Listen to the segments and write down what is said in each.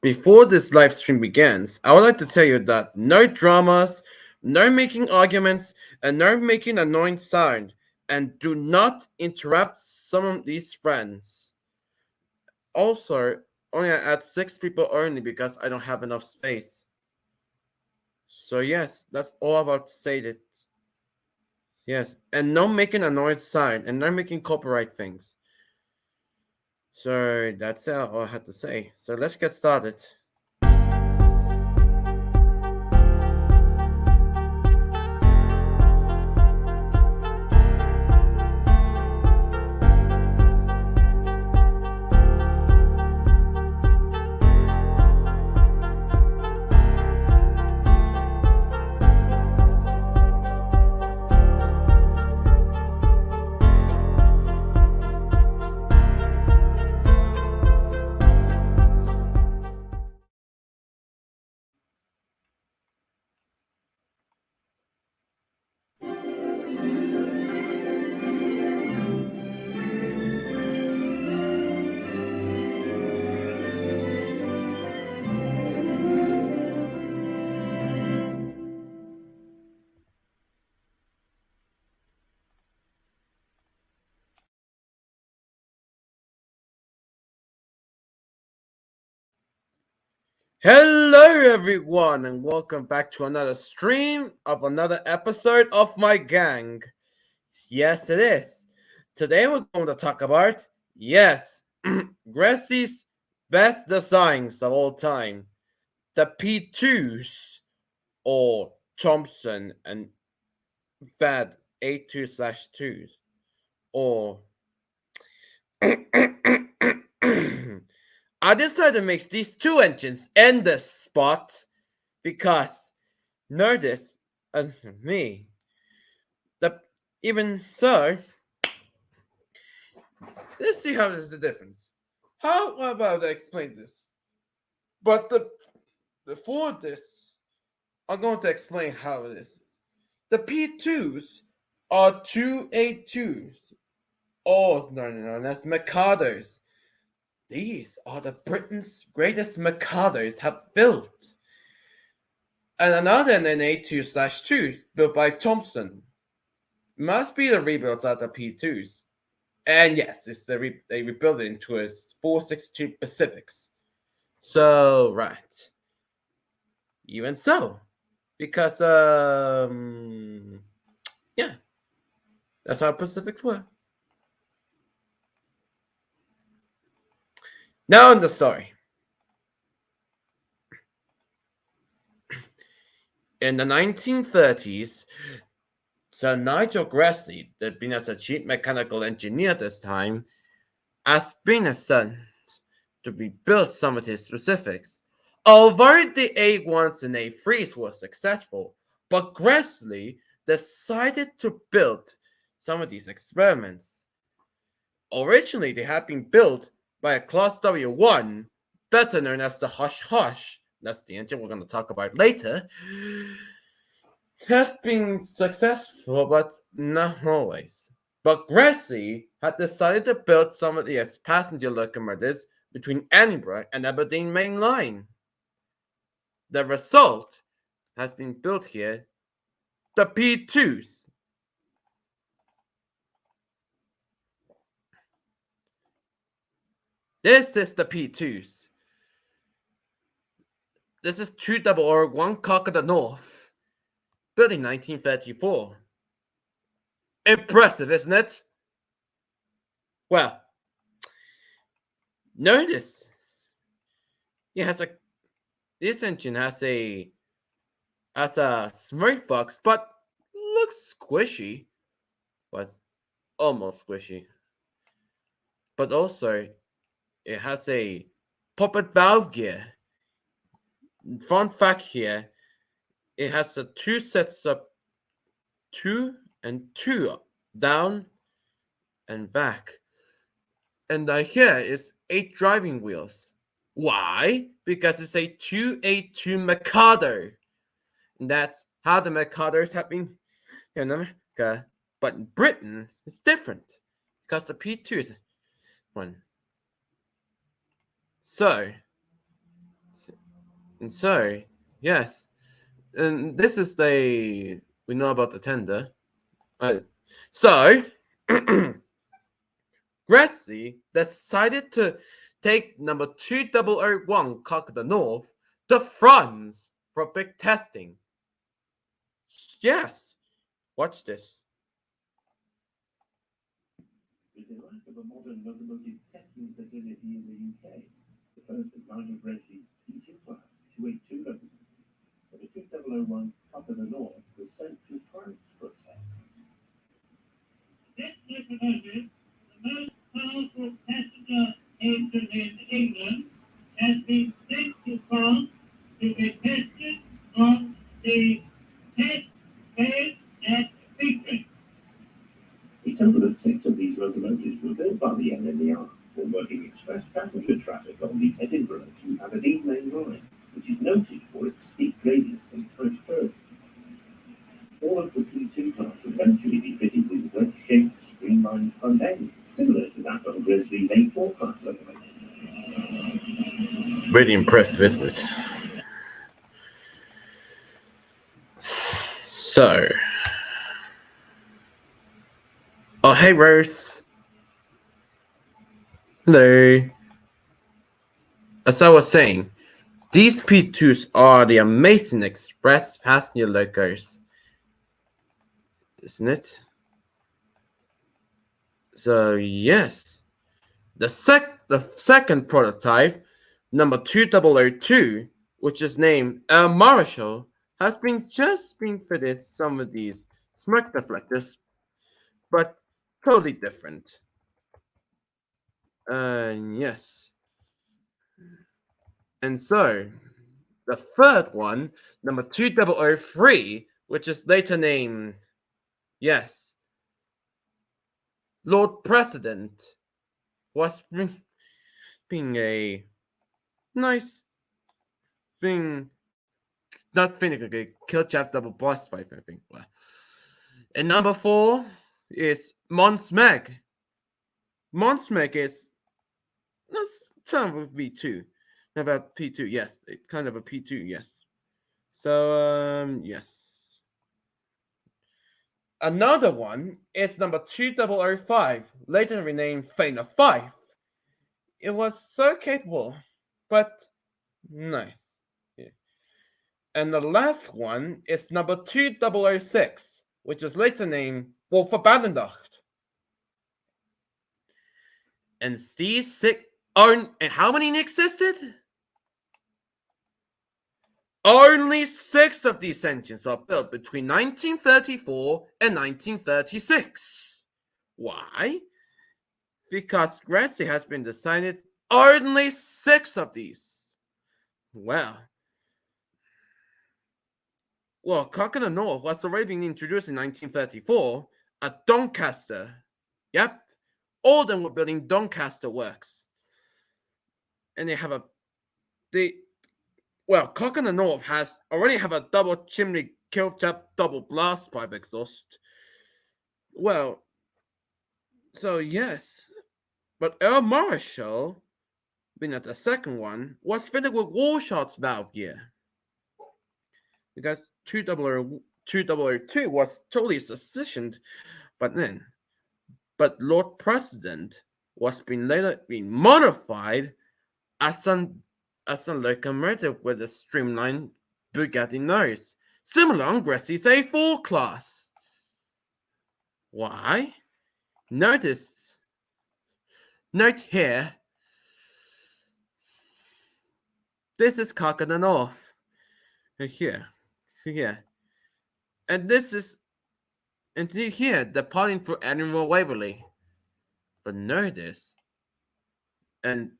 Before this live stream begins, I would like to tell you that no dramas, no making arguments, and no making annoying sound, and do not interrupt some of these friends. Also, only at 6 people only because I don't have enough space. So yes, that's all about to say that. Yes, and no making annoying sound, and no making copyright things. So that's all I had to say. So let's get started. Hello, everyone, and welcome back to another stream of another episode of my gang. Yes, it is. Today we're going to talk about, yes, Gressy's best designs of all time, the P2s, or Thompson and bad A2/2s, or I decided to make these two engines in this spot because notice and me that even so, let's see how there's the difference. How about I explain this? But before this, I'm going to explain how it is. The P2s are two A2s, also known as Mikados. These are the Britain's greatest Mikados have built. And another A2/2 built by Thompson. Must be the rebuilds of the P2s. And yes, they rebuilt it into a 462 Pacifics. So, right. Even so. Because, yeah. That's how Pacifics were. Now in the story. In the 1930s, Sir Nigel Gressy, that had been as a chief mechanical engineer this time, has been sent to rebuild some of his specifics. Although the A1s and A3s were successful, but Gressy decided to build some of these experiments. Originally, they had been built by a Class W1, better known as the Hush Hush. That's the engine we're going to talk about later. Has been successful, but not always. But Gressy had decided to build some of the passenger locomotives between Edinburgh and Aberdeen Main Line. The result has been built here, the P2s. This is the P2s. This is 2 1 Cock of the North, built in 1934. Impressive, isn't it? Well, notice this engine has a smoke box, but looks squishy, but almost squishy. But also, it has a puppet valve gear. Fun fact here, it has two sets of 2 and 2 down and back. And here is 8 driving wheels. Why? Because it's a 2A2 Mikado. And that's how the Mikados have been in America. But in Britain, it's different. Because the P2 is one. So And so, yes, and this is we know about the tender. So, Gracie decided to take number 2001 Cock of the North to France for big testing. Yes, watch this. With the lack of a modern locomotive testing facility in the UK, the first of Nigel Gresley's P2 class 282 locomotives, the 2001 Cock of the North, was sent to France for tests. This locomotive, the most powerful passenger engine in England, has been sent to France to be tested on the test bed at Petey. A total of 6 of these locomotives were built by the LNER for working express passenger traffic on the Edinburgh to Aberdeen main line, which is noted for its steep gradients and tight curves. All of the P2 class would eventually be fitted with wedge-shaped streamlined front ends, similar to that on Gresley's A4 class locomotive. Really impressive, isn't it? So, oh hey Rose. Hello. As I was saying, these P2s are the amazing express passenger locos, isn't it? So yes, the second prototype, number 2002, which is named Marshall, has just been fitted some of these smoke deflectors, but totally different. Yes. And so, the third one, number 2003, which is later named, yes, Lord President, was being a nice thing, not thing, okay, kill chap double boss fight, I think. And number 4 is Monsmeg. Monsmeg is that's kind of a V2. About P2, yes. It's kind of a P2, yes. So, yes. Another one is number 2005, later renamed Faina 5. It was so capable, but nice. Yeah. And the last one is number 2006, which is later named Wolf Abandoned. And these 6 are. And how many existed? Only 6 of these engines are built between 1934 and 1936. Why? Because Gracie has been designed only 6 of these. Well, Cock of the North was already being introduced in 1934 at Doncaster. Yep, all of them were building Doncaster works. And they have Cock of the North already have a double chimney kill-tap double blast pipe exhaust. Well, so yes, but Air Marshall, being at the second one, was fitted with Walshart's valve gear. Because 2002 was totally sufficient, but Lord President was later being modified as a locomotive with a streamlined Bugatti nose, similar on Gressy's A4 class. Why? Note here, this is Cock of the North. Here. And here, departing through Admiral Waverley. But notice, and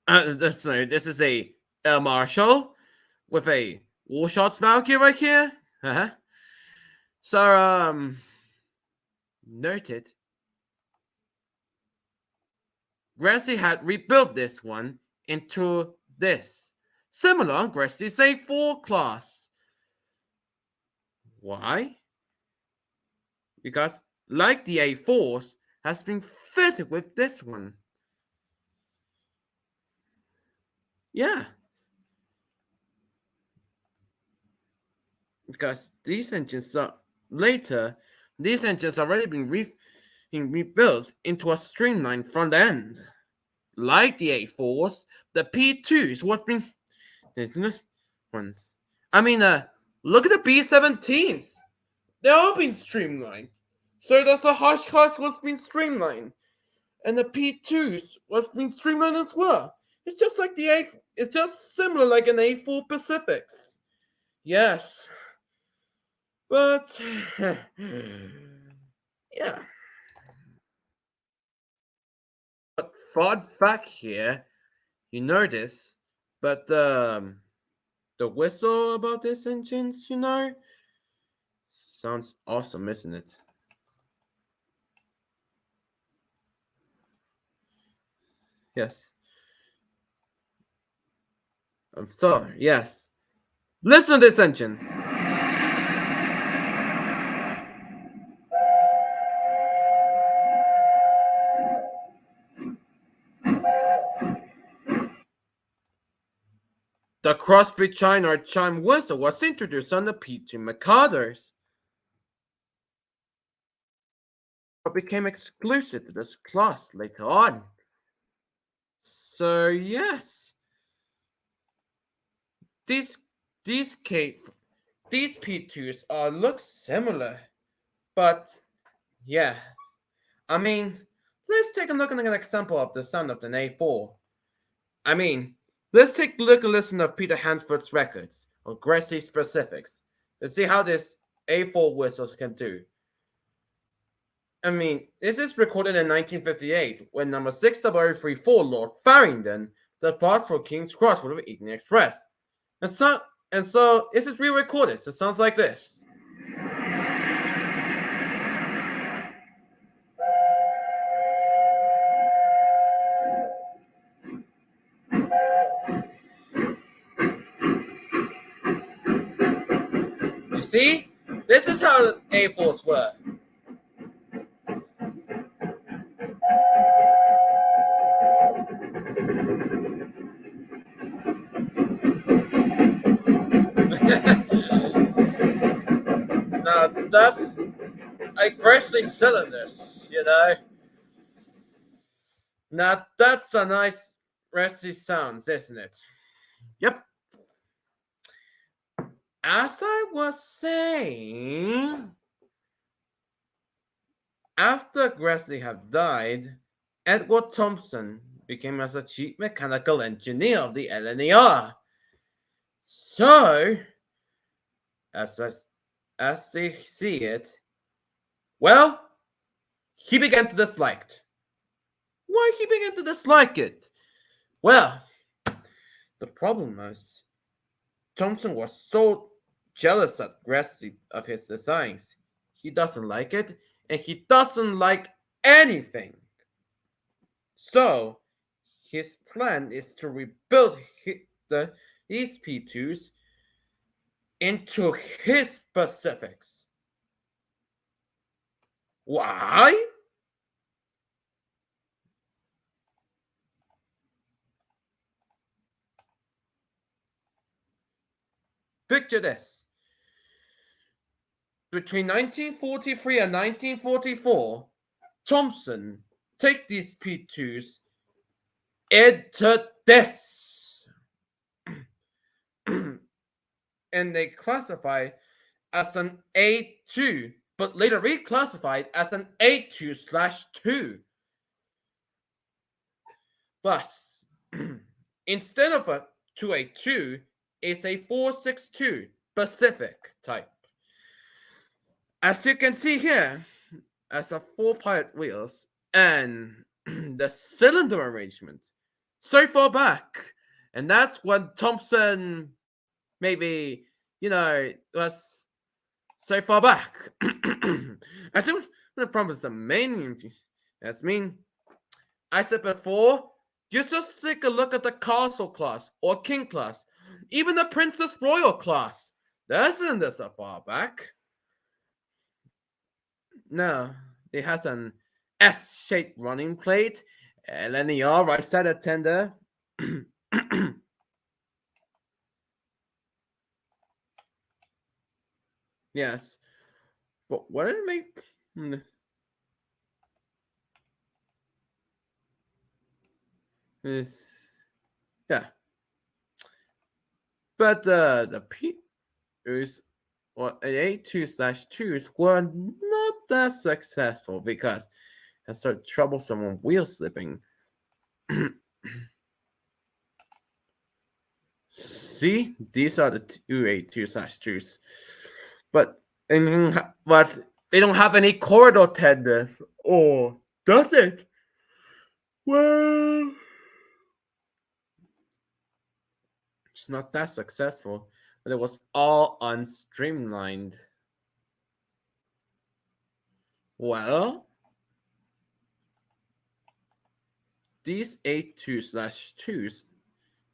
sorry, this is a Air Marshal with a Warshot's Valkyrie right here. So, noted, Gracie had rebuilt this one into this, similar on Gracie's A4 class. Why? Because, like the A4s, has been fitted with this one. Yeah. because these engines are later. These engines already been rebuilt into a streamlined front end. Like the A4s, the P2s was been ones. I mean, look at the B17s. They're all been streamlined. So does the Oshkosh was been streamlined, and the P2s was been streamlined as well. It's just like the A. It's just similar like an A4 Pacifics. Yes, but yeah. But fun fact here, you know this, but the whistle about these engines, sounds awesome, isn't it? Yes. I'm sorry. Yes. Listen to this engine. The Crosby chime whistle was introduced on the P2 Mercadors, but became exclusive to this class later on. So yes, these P2s look similar, but yeah, I mean, let's take a look at an example of the sound of an A4. I mean, let's take a look and listen to Peter Hansford's records or Gracie specifics to see how this A4 whistles can do. I mean, this is recorded in 1958 when number 6034 Lord Farrington departs for King's Cross with the Evening Express. And so this is re-recorded. So it sounds like this. You see? This is how A4s work. Now that's aggressive cylinders, Now that's a nice resi sounds, isn't it? Yep. As I was saying, after Grassley had died, Edward Thompson became as a chief mechanical engineer of the LNER. So, as they see it, well, he began to dislike it. Why he began to dislike it? Well, the problem is, Thompson was so jealous at Grassley of his designs. He doesn't like it, and he doesn't like anything. So, his plan is to rebuild these P2s into his Pacifics. Why? Picture this. Between 1943 and 1944, Thompson take these P2s into this. And they classify as an A2, but later reclassified as an A2/2. Thus, instead of a 2A2, it's a 462 Pacific type. As you can see here, as a 4-pilot wheels and the cylinder arrangement so far back, and that's when Thompson maybe was so far back. I think the problem is the main. That's mean. I said before, just take a look at the Castle class or King class, even the Princess Royal class. That isn't this so far back. No, it has an S-shaped running plate, LNER right side of tender. Yes. But what did it make? This, yeah. But the Peters or A2/2s were not that successful because it started troublesome when wheel slipping. See, these are the two A2/2s, but they don't have any corridor tenders. Or does it? Well, it's not that successful, but it was all unstreamlined. Well, these A2/2s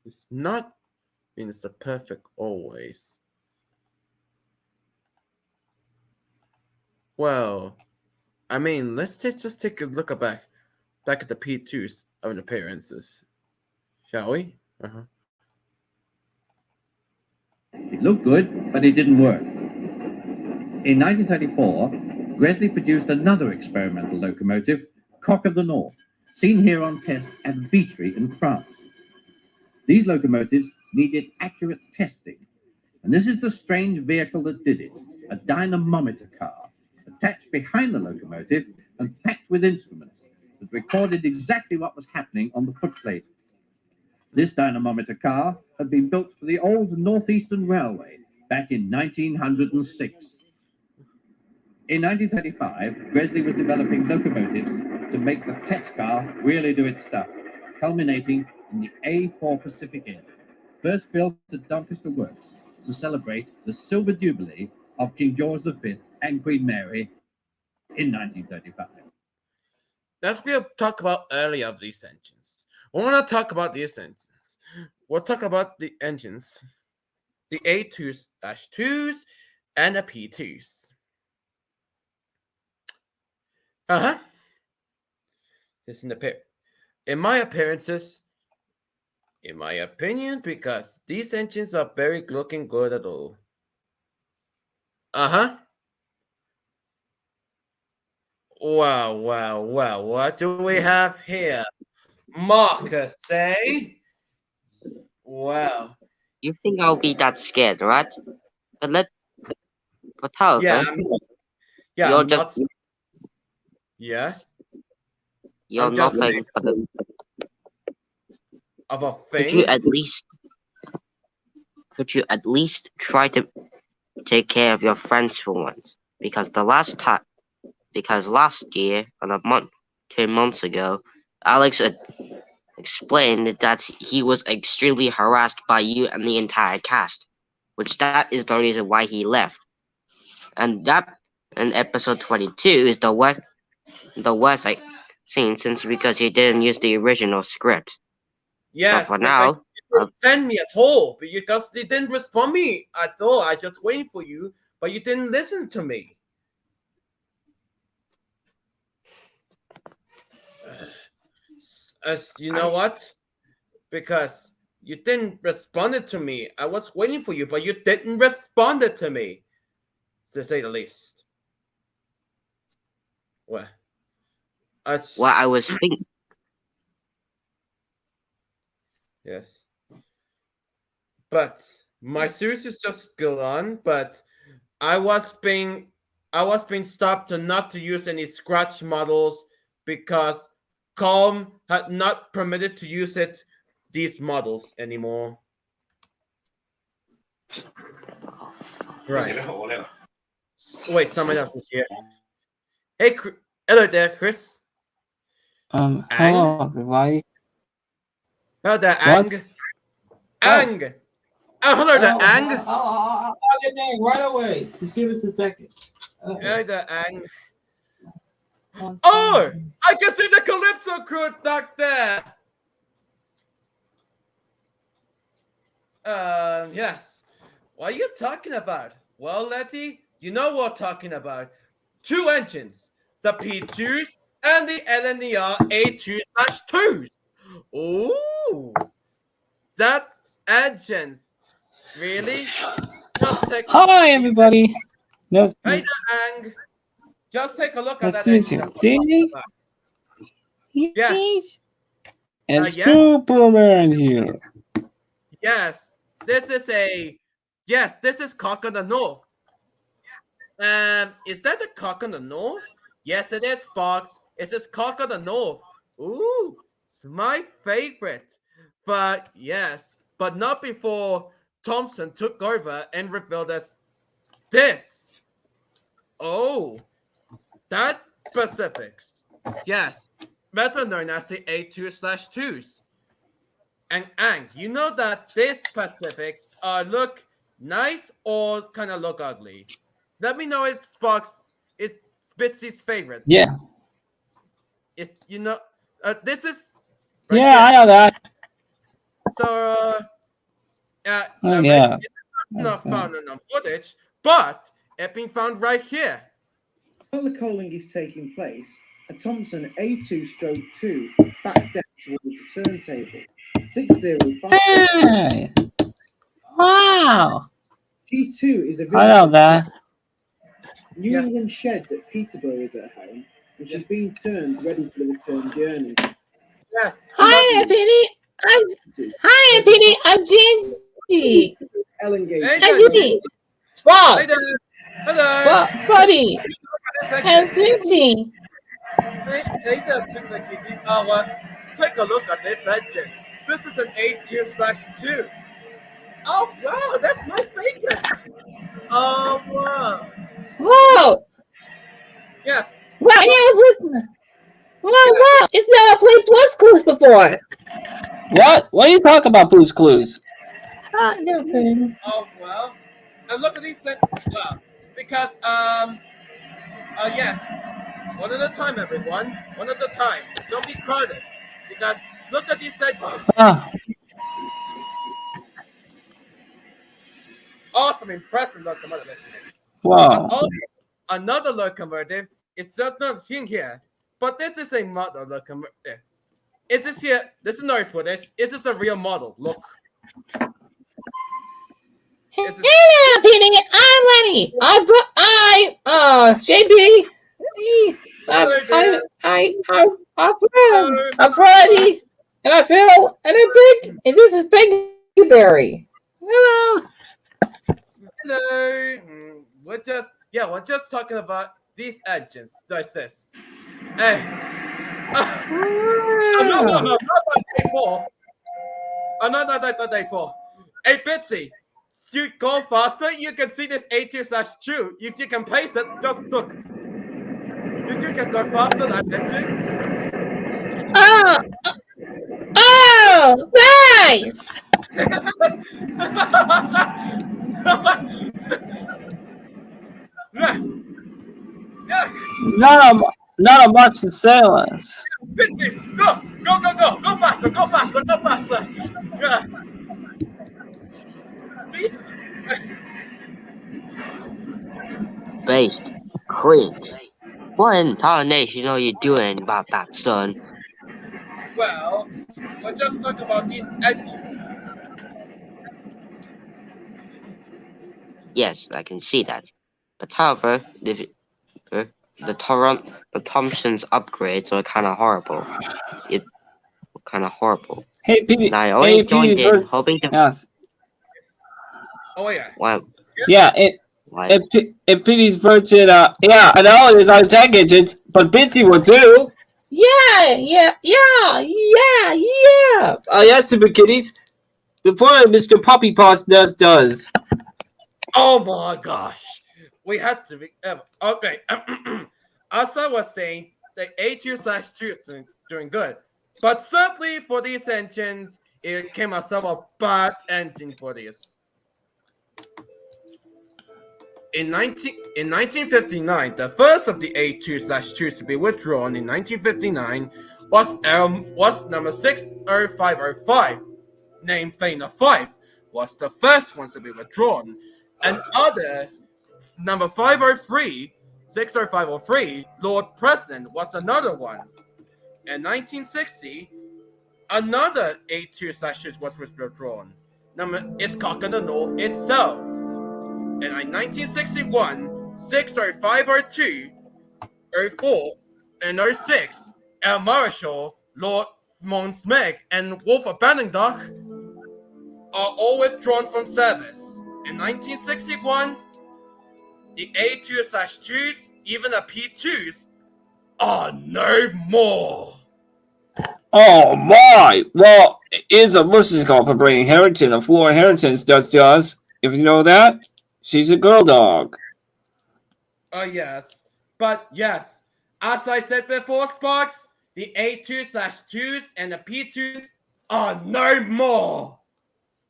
is not means the perfect always. Well, I mean, let's just take a look back at the P2's own appearances, shall we? It looked good, but it didn't work. In 1934, Gresley produced another experimental locomotive, Cock of the North, seen here on test at Vitry in France. These locomotives needed accurate testing, and this is the strange vehicle that did it, a dynamometer car, attached behind the locomotive and packed with instruments that recorded exactly what was happening on the footplate. This dynamometer car had been built for the old Northeastern Railway back in 1906. In 1935, Gresley was developing locomotives to make the test car really do its stuff, culminating in the A4 Pacific engine, first built at Doncaster Works to celebrate the Silver Jubilee of King George V and Queen Mary in 1935. We'll talk about earlier of these engines. We want to talk about these engines. We'll talk about the engines, the A2/2s and the P2s. This in my appearances, in my opinion, because these engines are very looking good at all. Well, what do we have here? Marcus, eh? Well. You think I'll be that scared, right? But Thompson, yeah, you're just you're just nothing but of a thing. Could you at least try to take care of your friends for once? Because last year, 2 months ago, Alex explained that he was extremely harassed by you and the entire cast, which that is the reason why he left. And that in episode 22 is the worst I've seen since because he didn't use the original script. Yes, so for now, you didn't send me at all because you didn't respond me at all. I just waited for you, but you didn't listen to me. As you know what? Because you didn't respond to me. I was waiting for you, but you didn't respond to me, to say the least. Well, I was thinking. Yes. But my series is just go on, but I was being stopped not to use any scratch models because Calm had not permitted to use these models anymore. Right. Wait, someone else is here. Hey, hello there, Chris. Hello, everybody. Hello there, Ang. Ang! Oh, hello there, Ang. I'll get there right away. Just give us a second. Hello there, Ang. Oh! I can see the Calypso crew back there! Yes. What are you talking about? Well, Letty, you know what I'm talking about. 2 engines. The P2s and the LNER A2/2s. Ooh! That's engines. Really? Hi, everybody. Nice, Hey nice, there, Ang. Just take a look at nice that to meet engine. you. that we're Diddy? talking about. Yeah. Yes. And Yes. Superman here. Yes. This is Cock of the North. Is that the Cock of the North? Yes, it is, Fox. It's just Cock of the North. Ooh, it's my favorite. But yes, but not before Thompson took over and revealed us this. Oh, that specifics. Yes, better known as the A2/2s. And Ang, you know that this specifics look nice or kind of look ugly. Let me know if Spock's is Spitzy's favorite. Yeah. It's this is right Yeah, I here. know that. So Oh, yeah. it's not found in footage, but it's been found right here. While the coaling is taking place, a Thompson A2/2 backs down towards the turntable. 605. Hey. Wow. G2 is a I know that. New Yeah. England sheds at Peterborough is at home, which is being turned ready for the return journey. Yes. Hi, Petey. Hi, Petey. I'm Gingy. Ellen Gage. Hey, Hi, Gingy. Gingy. Hey Spots. there. Hello. What, buddy? I'm busy. Hey there, Super Kitty. Take a look at this engine. This is an A2/2. Oh wow, that's my favorite. Wow. Whoa. Yes. Wow, wow. It's never played Plus Clues before. What? What are you talking about, Blue's Clues? Nothing. Oh well. And look at these well, because yes. One at a time, everyone. One at a time. Don't be crowded. Because look at these engines. Ah, Awesome, impressive locomotive. wow. Also, another locomotive is just not seen here, but this is a model locomotive. Is this here? This is no footage. Is this a real model? Look. Hey there, Petey. I'm Lenny. JB. I'm Freddie. And I Phil. And I'm Big. And this is Big Berry. Hello. Hello. We're just talking about these engines. Like this. Hey. No, not day 4. Not day 4. Hey, Bitsy. You go faster, you can see this A2/2. If you can pace it, just look. If you can go faster than engine. Oh, nice. Yeah. Not a much to say less. Bitsy, go faster. Yeah. These Based. Cringe. What in tarnation are you doing about that, son? well, we're just talking about these engines. Yes, I can see that. But however, the Thompson's upgrades are kind of horrible. Hey, Petey. And I only joined in Petey's hoping to. Yes. Oh yeah. Well, Yeah, it Petey's virgin. Yeah, I know it is on tech engines, but Bitsy will do. Yeah. Oh, yeah, Super Kitties. Before Mr. Puppy Paws does. Oh my gosh. We had to be okay. As I was saying, the A2/2 is doing good. But simply for these engines, it came out some a bad engine for this. In 1959, the first of the A2/2s to be withdrawn in 1959 was number 60505, named Fana 5, was the first one to be withdrawn. And other number 60503, Lord President, was another one. In 1960, another A2/2 was withdrawn. It's Cock of the North itself. And in 1961, 605, 02, 04, and 06, Air Marshal Lord Monsmeg and Wolf of Banningdach are all withdrawn from service. In 1961, the A2/2s, even the P2s, are no more. Oh my! Well, it's a mercy call for bringing Harrington and Flora Harrington's does to us. If you know that, she's a girl dog. Yes. But yes, as I said before, Sparks, the A2/2s and the P2s are no more.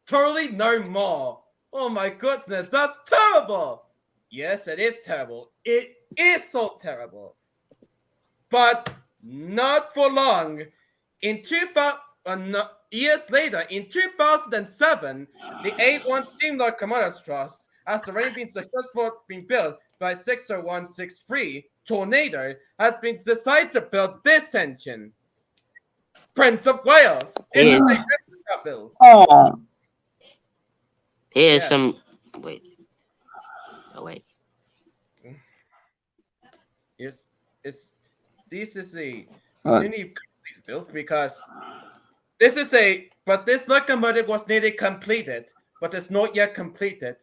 Totally no more. Oh my goodness, that's terrible. Yes, it is terrible. It is so terrible. But not for long. In 2000, years later, in 2007, the A1 Steam Locomotive Trust has already been successfully been built by 60163 Tornado has been decided to build this engine. Prince of Wales. It's a replica build. Oh. Here's Yes. some. Wait. Oh wait. Yes, this is a What? newly built because this locomotive was nearly completed, but it's not yet completed.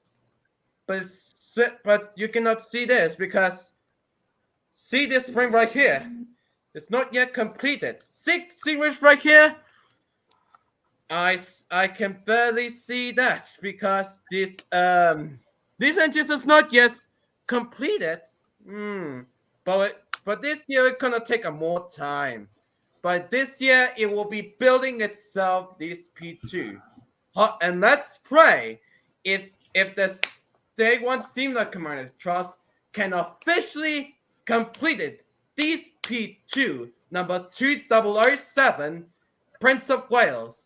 But you cannot see this because see this frame right here. It's not yet completed. See this right here. I can barely see that because this engine is not yet completed. But this year it's gonna take a more time. But this year it will be building itself this P2. And let's pray if the Day 1 Steam Locomotive Trust can officially complete it. This P2 number 2007 Prince of Wales.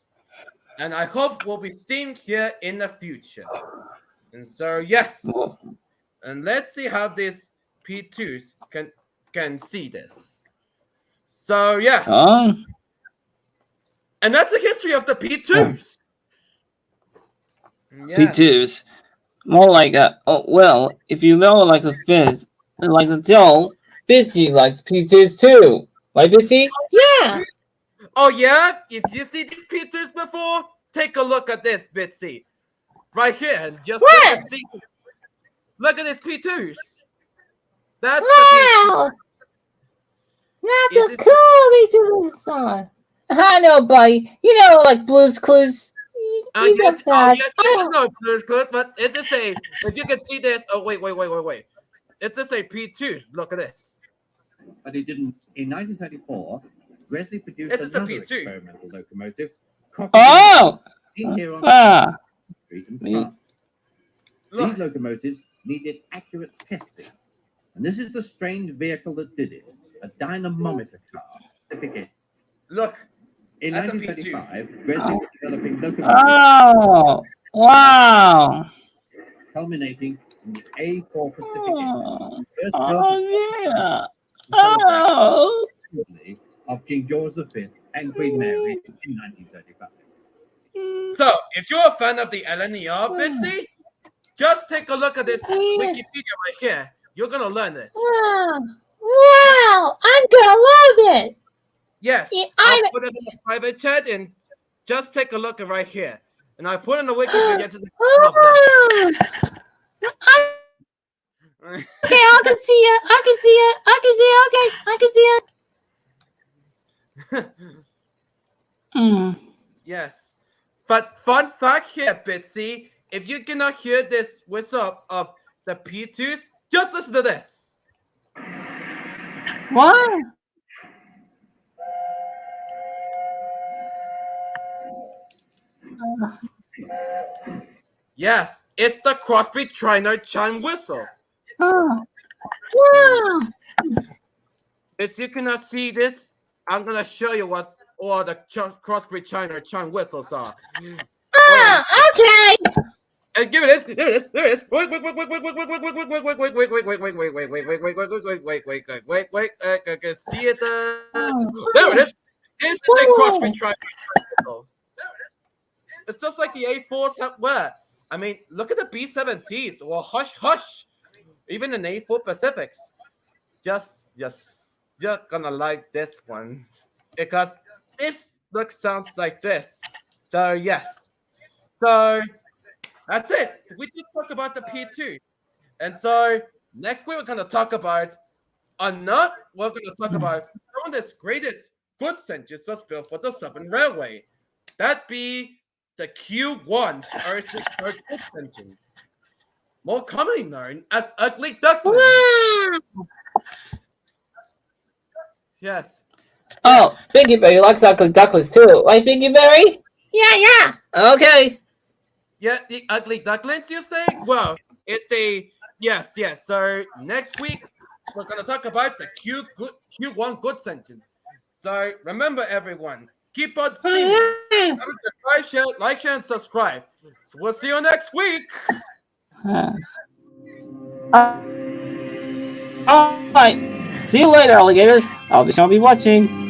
And I hope will be steamed here in the future. And so yes. And let's see how these P2s can see this. So yeah. And that's the history of the P2s. Yeah. P2s. More like if you know like the fifth, like the Joe, Bitsy likes P2s too. Right, Bitsy? Yeah. Oh yeah? If you see these P2s before, take a look at this, Bitsy. Right here. Just look at these P2s. That's wow. That's a cool P2 song. I know, buddy. You know, like Blue's Clues. Yes, I know Blue's Clues, but it's just a. If you can see this, wait. It's just a P2. Look at this. But it didn't. In 1934, Gresley produced another experimental locomotive. Here on Street in France. These locomotives needed accurate testing, and this is the strange vehicle that did it. A dynamometer car. Look. In 1935, Gresley was developing locomotives. Oh, wow. Culminating in the A4 Pacific. Yeah. Oh. Of King George V and Queen Mary in 1935. So, if you're a fan of the LNER, Bitsy, just take a look at this Wikipedia right here. You're gonna learn it. Wow! I'm gonna love it. Yes, I'll put it in the private chat and just take a look at right here. And I put in the Wikipedia to Okay, I can see it. Okay, I can see it. Yes. But fun fact here, Bitsy, if you cannot hear this whistle of the P2s, just listen to this. What? Yes, it's the Crosby Trainer chime whistle. Oh. Wow. If you cannot see this, I'm gonna show you what all the Crosby Trainer chime whistles are. Okay. And give it this. There it is. Wait. I can see it. There it is. This is a Crosby Trainer whistle. It's just like the A4s have were. I mean, look at the B17s. Well, hush. even the name for Pacifics. You're gonna like this one because this sounds like this. So yes, so that's it. We just talk about the P2, and so next week we're gonna talk about We're gonna talk about one of the greatest goods engines was built for the Southern Railway. That be the Q1 R6 goods engine, more commonly known as Ugly Duckling. Yes. Oh, Pinky Berry likes ugly ducklings too, right, Pinky Berry? Yeah. Okay. Yeah, the Ugly Ducklings, you say? Well, it's the yes. So next week we're gonna talk about the Q1 goods engines. So remember, everyone, keep on streaming. Remember to like, share, and subscribe. So we'll see you next week. Alright. See you later, alligators. I'll be watching.